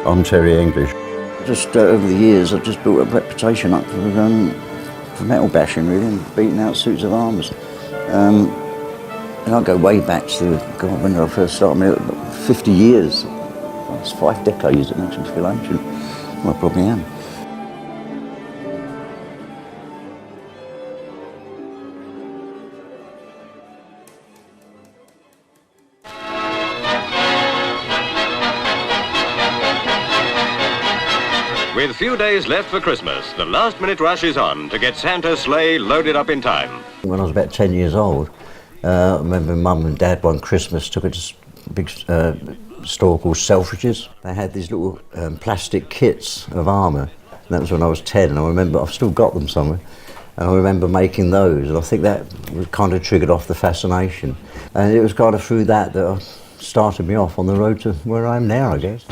I'm Terry English. Just over the years, I've just built a reputation up for metal bashing, really, and beating out suits of armours. And I go way back to, God, when did I first start? I mean, 50 years. It's 5 decades. It makes me feel ancient. Well, I probably am. With few days left for Christmas, the last-minute rush is on to get Santa's sleigh loaded up in time. When I was about 10 years old, I remember Mum and Dad one Christmas took us to a big store called Selfridges. They had these little plastic kits of armour. And that was when I was 10, and I remember, I've still got them somewhere, and I remember making those, and I think that kind of triggered off the fascination. And it was kind of through that that started me off on the road to where I am now, I guess.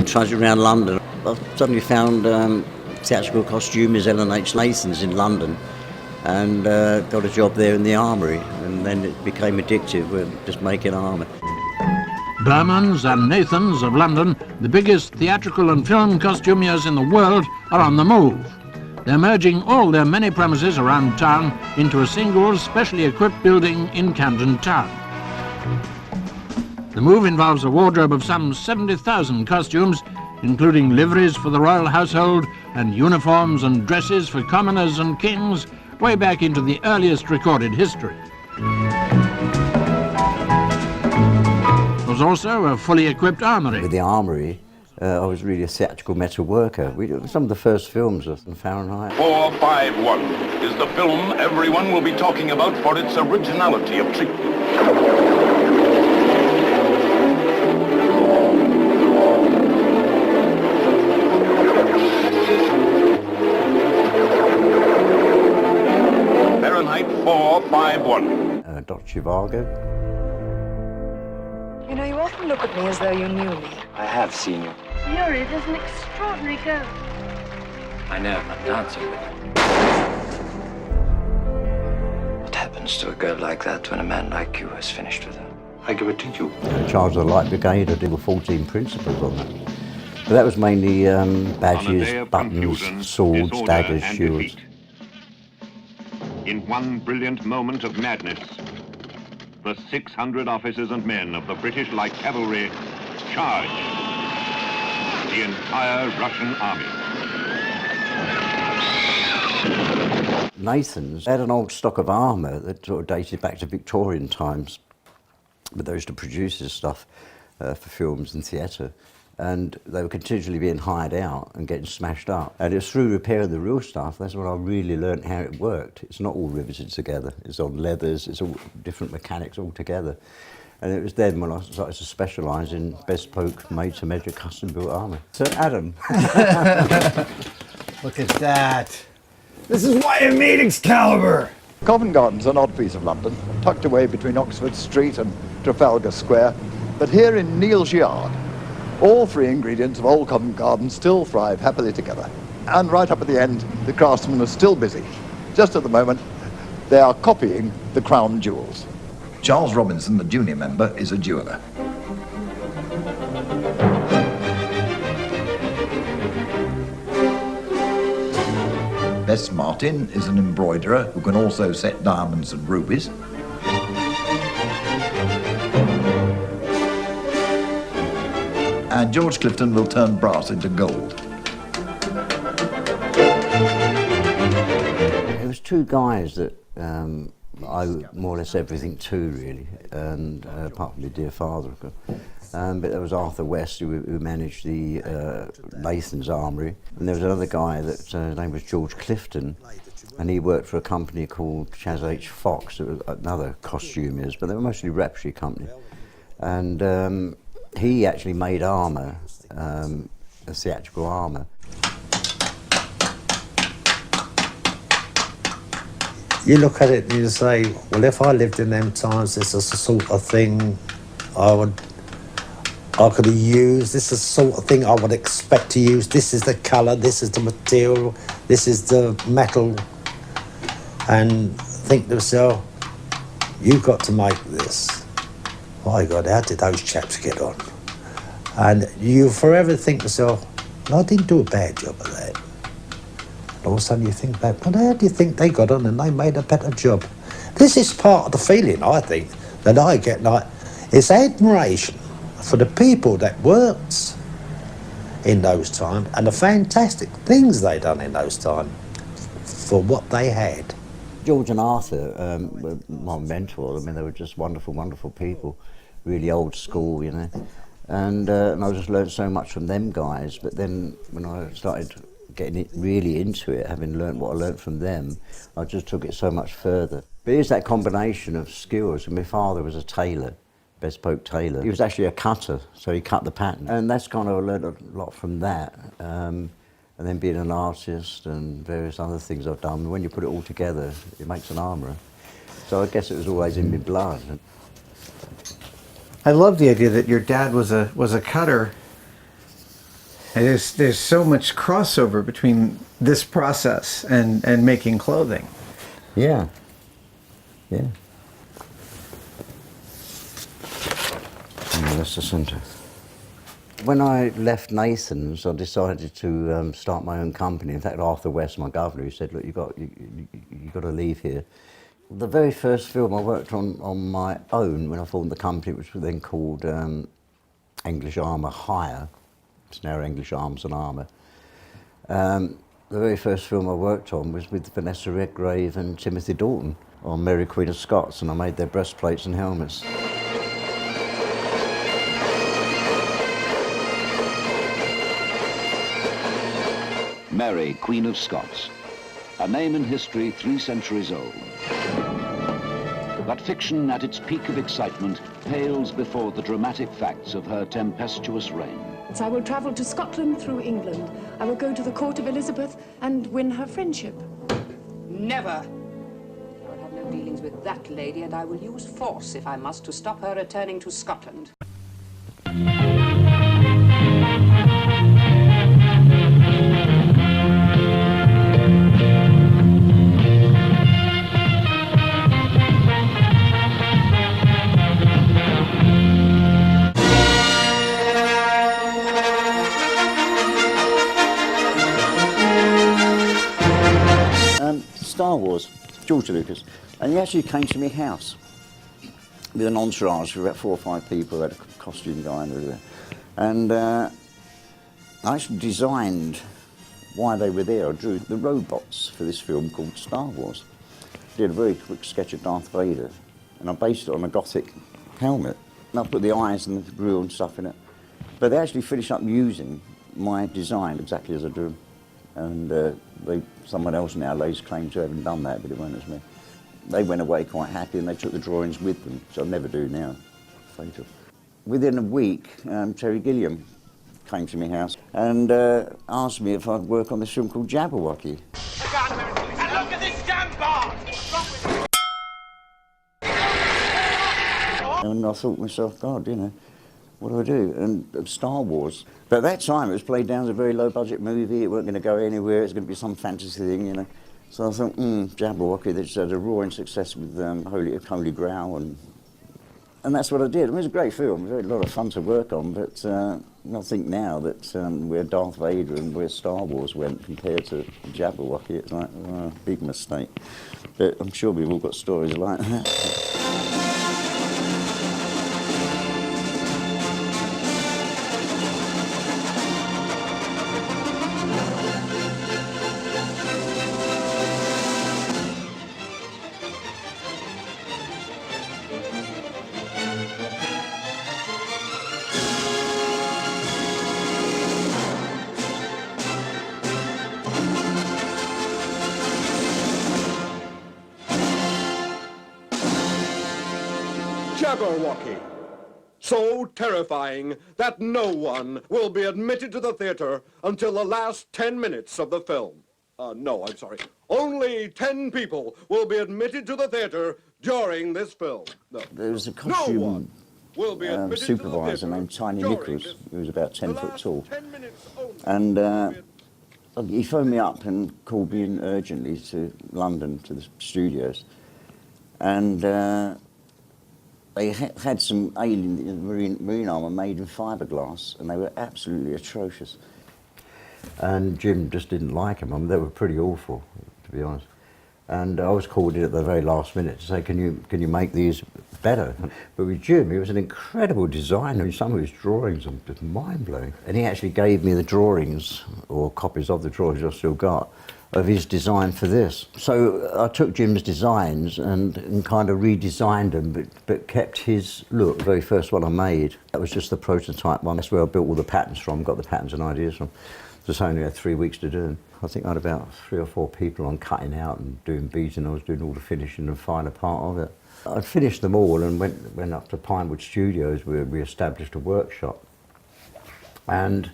Trudging around London, I suddenly found theatrical costumiers L&H Nathan's in London, and got a job there in the Armourer, and then it became addictive. We're just making armour. Berman's and Nathan's of London, the biggest theatrical and film costumiers in the world, are on the move. They're merging all their many premises around town into a single, specially equipped building in Camden Town. The move involves a wardrobe of some 70,000 costumes, including liveries for the royal household and uniforms and dresses for commoners and kings, way back into the earliest recorded history. There's also a fully equipped armoury. With the Armourer, I was really a theatrical metal worker. Some of the first films were in Fahrenheit. 451 is the film everyone will be talking about for its originality of treatment. Fahrenheit 451. Dr. Zhivago. You know, you often look at me as though you knew me. I have seen you. Yuri is an extraordinary girl. I know, I'm dancing with her. What happens to a girl like that when a man like you has finished with her? I give it to you. Charge of the Light Brigade, I did the 14 principles on that. But that was mainly badges, buttons, swords, daggers, shields. In one brilliant moment of madness, the 600 officers and men of the British Light Cavalry charged the entire Russian army. Nathan's had an old stock of armour that sort of dated back to Victorian times, but those to produce this stuff for films and theatre. And they were continually being hired out and getting smashed up. And it's through repairing the real stuff, that's when I really learnt how it worked. It's not all riveted together, it's on leathers, it's all different mechanics all together. And it was then when I started to specialise in bespoke, made-to-measure, custom-built armour. So Adam. Look at that. This is why you need Excalibur! Covent Garden's an odd piece of London, tucked away between Oxford Street and Trafalgar Square. But here in Neal's Yard, all three ingredients of old Covent Garden still thrive happily together. And right up at the end, the craftsmen are still busy. Just at the moment, they are copying the crown jewels. Charles Robinson, the junior member, is a jeweller. Bess Martin is an embroiderer who can also set diamonds and rubies. And George Clifton will turn brass into gold. There was two guys that I owe more or less everything to, really, and apart from my dear father, of course. But there was Arthur West, who managed the Nathan's Armourer, and there was another guy that his name was George Clifton, and he worked for a company called Chas H. Fox, that was another costumiers, but they were mostly repertory company. And he actually made armour, a theatrical armour. You look at it and you say, well, if I lived in them times, this is the sort of thing I could have used, this is the sort of thing I would expect to use, this is the colour, this is the material, this is the metal. and think to myself, you've got to make this. My God, how did those chaps get on? And you forever think to yourself, well, I didn't do a bad job of that. And all of a sudden you think back, well, how do you think they got on and they made a better job? This is part of the feeling, I think, that I get, like, it's admiration for the people that worked in those times and the fantastic things they done in those times for what they had. George and Arthur were my mentor. I mean, they were just wonderful, wonderful people, really old school, you know. And I just learned so much from them guys. But then when I started getting really into it, having learned what I learned from them, I just took it so much further. But it's that combination of skills. And my father was a tailor, bespoke tailor. He was actually a cutter, so he cut the pattern. And that's kind of, I learned a lot from that. And then being an artist and various other things I've done, when you put it all together, it makes an armourer. So I guess it was always in my blood. I love the idea that your dad was a cutter. And there's so much crossover between this process and making clothing. Yeah. Yeah. That's the centre. When I left Nathan's, I decided to start my own company. In fact, Arthur West, my governor, he said, look, you got to leave here. The very first film I worked on my own when I formed the company, which was then called English Armour Hire. It's now English Arms and Armour. The very first film I worked on was with Vanessa Redgrave and Timothy Dalton on Mary Queen of Scots, and I made their breastplates and helmets. Mary, Queen of Scots, a name in history 3 centuries old. But fiction at its peak of excitement pales before the dramatic facts of her tempestuous reign. I will travel to Scotland through England. I will go to the court of Elizabeth and win her friendship. Never! I will have no dealings with that lady, and I will use force if I must to stop her returning to Scotland. Star Wars, George Lucas, and he actually came to my house with an entourage of about 4 or 5 people. They had a costume guy and everything. And I actually designed why they were there. I drew the robots for this film called Star Wars. Did a very quick sketch of Darth Vader, and I based it on a Gothic helmet. And I put the eyes and the grill and stuff in it. But they actually finished up using my design exactly as I drew them. And someone else now lays claim to having done that, but it weren't as me. They went away quite happy and they took the drawings with them, which I'll never do now. Fatal. Within a week, Terry Gilliam came to my house and asked me if I'd work on this film called Jabberwocky. Look at this damn bar! And I thought to myself, God, you know, what do I do? And Star Wars. But at that time, it was played down as a very low-budget movie. It wasn't going to go anywhere. It was going to be some fantasy thing, you know. So I thought, Jabberwocky, they just had a roaring success with Holy Grail, and that's what I did. I mean, it was a great film. It was a lot of fun to work on, but I think now that where Darth Vader and where Star Wars went compared to Jabberwocky, it's like a big mistake. But I'm sure we've all got stories like that. Jabberwocky. So terrifying that no one will be admitted to the theater until the last 10 minutes of the film. No, I'm sorry. Only 10 people will be admitted to the theater during this film. No. There was a costume supervisor named Tiny Nichols, who was about 10 foot tall. And he phoned me up and called me in urgently to London, to the studios. And they had some alien marine armour made in fiberglass, and they were absolutely atrocious. And Jim just didn't like them. I mean, they were pretty awful, to be honest. And I was called in at the very last minute to say, can you make these better? But with Jim, he was an incredible designer. Some of his drawings are just mind-blowing. And he actually gave me the drawings, or copies of the drawings I've still got, of his design for this. So I took Jim's designs and kind of redesigned them, but kept his look. The very first one I made, that was just the prototype one. That's where I built all the patterns from, got the patterns and ideas from. Just only had 3 weeks to do them. I think I had about 3 or 4 people on cutting out and doing beating. I was doing all the finishing and finer part of it. I'd finished them all and went up to Pinewood Studios where we established a workshop. And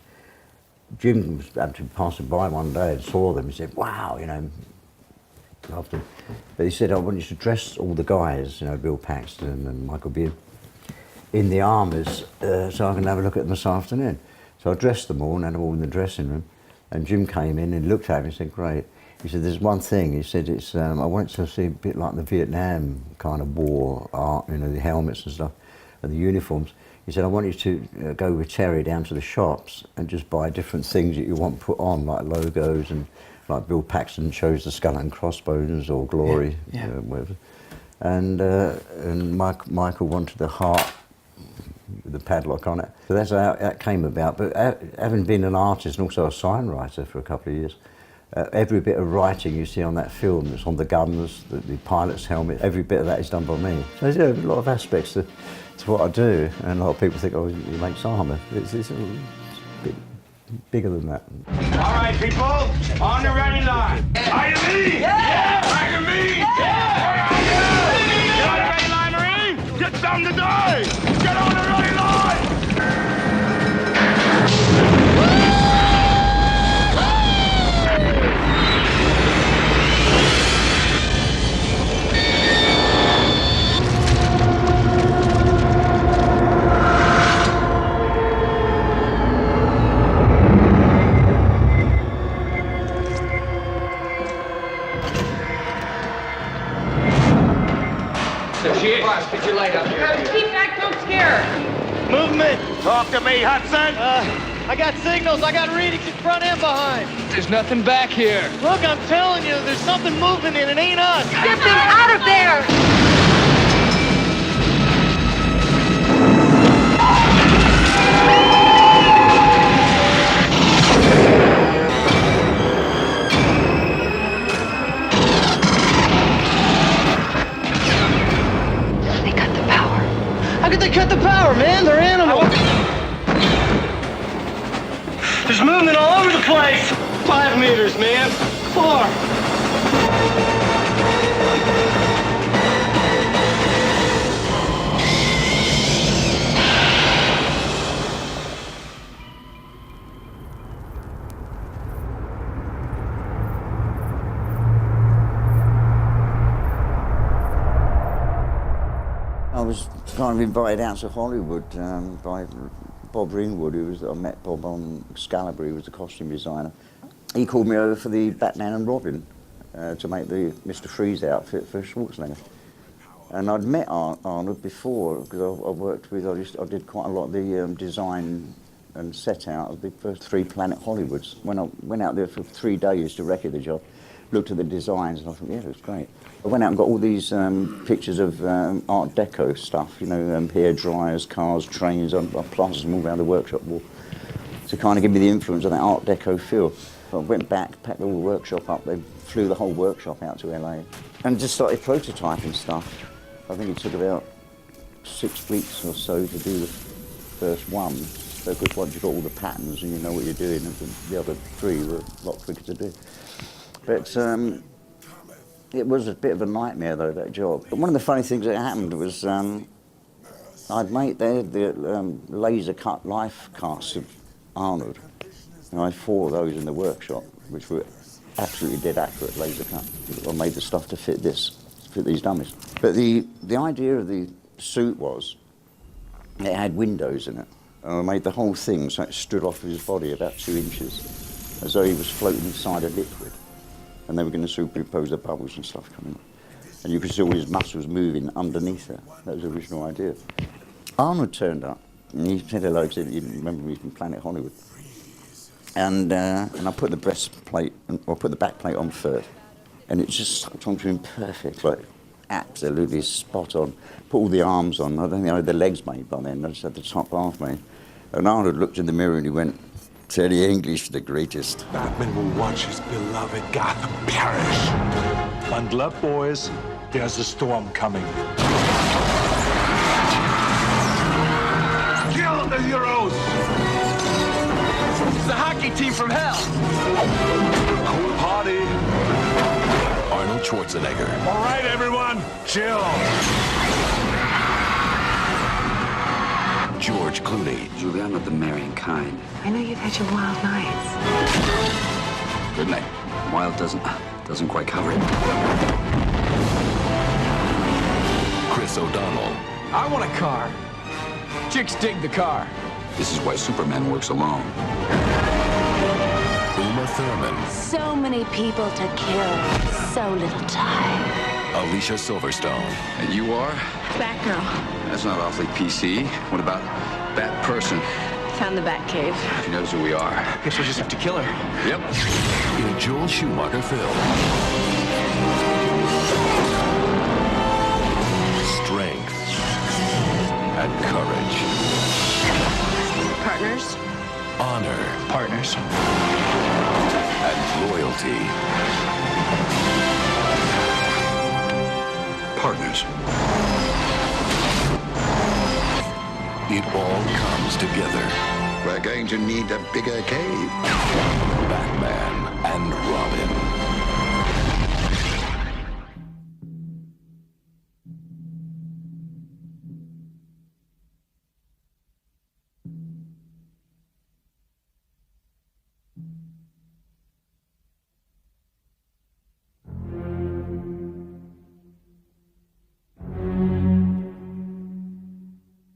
Jim was actually passing by one day and saw them. He said, wow, you know, loved them. But he said, I want you to dress all the guys, you know, Bill Paxton and Michael Beard, in the armours so I can have a look at them this afternoon. So I dressed them all and had them all in the dressing room. And Jim came in and looked at me and said, great. He said, there's one thing. He said, it's I want to see a bit like the Vietnam kind of war art, you know, the helmets and stuff, and the uniforms. He said, I want you to go with Terry down to the shops and just buy different things that you want put on, like logos, and like Bill Paxton chose the skull and crossbones or glory, whatever. And Michael wanted the heart with the padlock on it. So that's how that came about. But having been an artist and also a sign writer for a couple of years, every bit of writing you see on that film, that's on the guns, the pilot's helmet, every bit of that is done by me. So there's a lot of aspects to what I do, and a lot of people think, oh, he makes armour. It's a bit bigger than that. All right, people, on the ready line. Are you me? Yeah! Are you me? Yeah! Get on the ready line, Marine! Get some to die! Get on the ready line! Get your light up here. Keep back, don't scare her. Movement! Talk to me, Hudson! I got signals. I got readings in front and behind. There's nothing back here. Look, I'm telling you, there's something moving and it ain't us. Get them out of there! How could they cut the power, man? They're animals. There's movement all over the place. 5 meters, man. 4. I was kind of invited out to Hollywood by Bob Ringwood, I met Bob on Excalibur, he was the costume designer. He called me over for the Batman and Robin to make the Mr. Freeze outfit for Schwarzenegger. And I'd met Arnold before, because I worked with, I did quite a lot of the design and set out of the first 3 Planet Hollywoods. When I went out there for 3 days to record the job, looked at the designs and I thought, yeah, it was great. I went out and got all these pictures of Art Deco stuff, you know, hair dryers, cars, trains. I plastered them all around the workshop wall to kind of give me the influence of that Art Deco feel. I went back, packed the whole workshop up, they flew the whole workshop out to LA and just started prototyping stuff. I think it took about 6 weeks or so to do the first one. So because once you've got all the patterns and you know what you're doing, the other 3 were a lot quicker to do. But it was a bit of a nightmare, though, that job. But one of the funny things that happened was I'd made the laser-cut life casts of Arnold. And I had 4 of those in the workshop, which were absolutely dead accurate laser cut. I made the stuff to fit these dummies. But the idea of the suit was it had windows in it. And I made the whole thing so it stood off his body about 2 inches. as though he was floating inside a liquid. And they were going to superimpose the bubbles and stuff coming up. And you could see all his muscles moving underneath there. That was the original idea. Arnold turned up, and he said hello, he said, you remember me from Planet Hollywood. And I put the breastplate, or put the back plate on first, and it just sucked onto him perfect, like absolutely spot on. Put all the arms on, I don't think I had the legs made by then, I just had the top half made. And Arnold looked in the mirror and he went, Teddy English, the greatest. Batman will watch his beloved Gotham perish. Bundle up, boys. There's a storm coming. Kill the heroes! It's the hockey team from hell! Cool party. Arnold Schwarzenegger. All right, everyone, chill. George Clooney. Julie, I'm not the marrying kind. I know you've had your wild nights. Good night. Wild doesn't quite cover it. Chris O'Donnell. I want a car. Chicks dig the car. This is why Superman works alone. Uma Thurman. So many people to kill, so little time. Alicia Silverstone. And you are? Batgirl. That's not awfully PC. What about Bat Person? Found the Batcave. She knows who we are. Guess we'll just have to kill her. Yep. In a Joel Schumacher film. Strength and courage. Partners? Honor. Partners. And loyalty. Partners. It all comes together. We're going to need a bigger cave. Batman and Robin.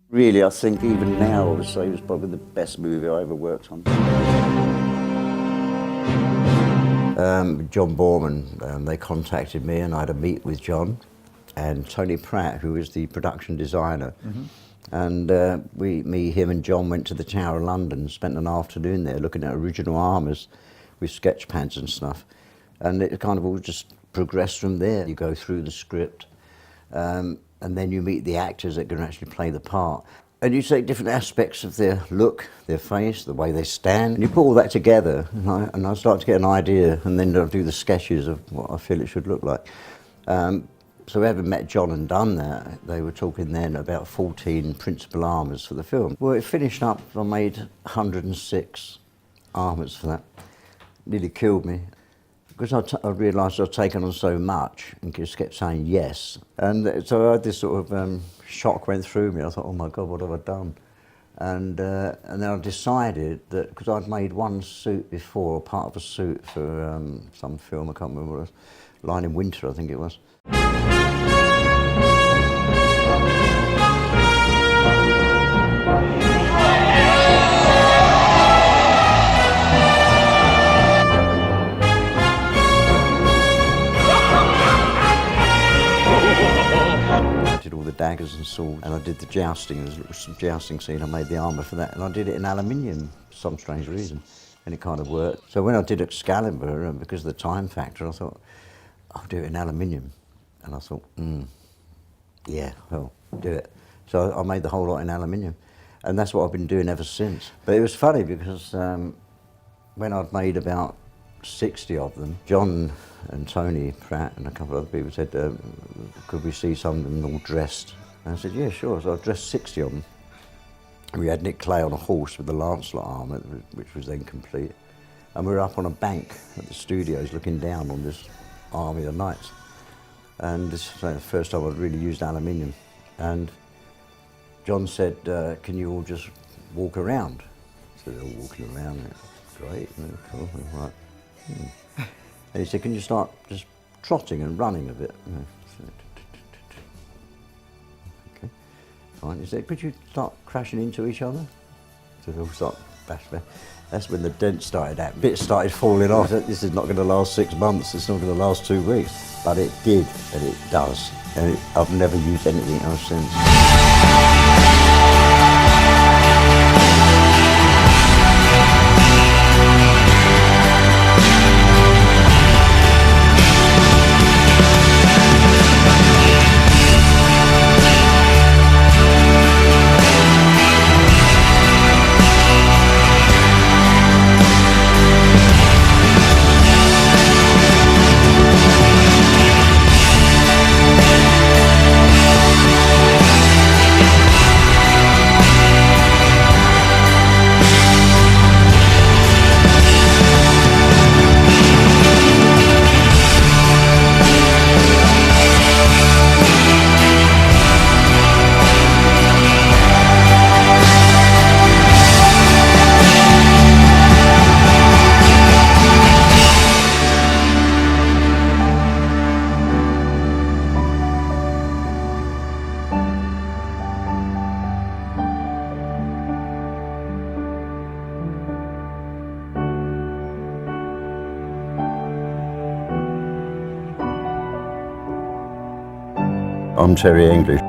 Really, I think even now, I would say it was probably the best movie I ever worked on. John Borman, they contacted me and I had a meet with John and Tony Pratt, who is the production designer. And him and John went to the Tower of London, spent an afternoon there looking at original armours with sketch pads and stuff. And it kind of all just progressed from there. You go through the script, and then you meet the actors that can actually play the part. And you take different aspects of their look, their face, the way they stand, and you put all that together, and I start to get an idea, and then I'll do the sketches of what I feel it should look like. So having met John and done that, they were talking then about 14 principal armours for the film. Well, it finished up, I made 106 armours for that. Nearly killed me. Because I realised I'd taken on so much and just kept saying yes. And so I had this sort of shock went through me. I thought, oh my God, what have I done? And then I decided that, because I'd made one suit before, part of a suit for some film, I can't remember what it was, Line in Winter, I think it was. Daggers and swords, and I did the jousting. There was some jousting scene. I made the armour for that, and I did it in aluminium for some strange reason, and it kind of worked. So when I did Excalibur, because of the time factor, I thought I'll do it in aluminium, and I thought, yeah, I'll do it. So I made the whole lot in aluminium, and that's what I've been doing ever since. But it was funny because when I'd made about 60 of them, John and Tony Pratt and a couple of other people said, could we see some of them all dressed? And I said, yeah, sure. So I dressed 60 of them. We had Nick Clay on a horse with the Lancelot armour, which was then complete. And we were up on a bank at the studios looking down on this army of knights. And this was the first time I'd really used aluminium. And John said, can you all just walk around? So they're all walking around. Great, cool, right. And he said, can you start just trotting and running a bit? Okay, fine. He said, could you start crashing into each other? So they'll start That's when the dent started out. Bits started falling off. This is not going to last 6 months. It's not going to last 2 weeks. But it did, and it does. And I've never used anything else since. I'm Terry English.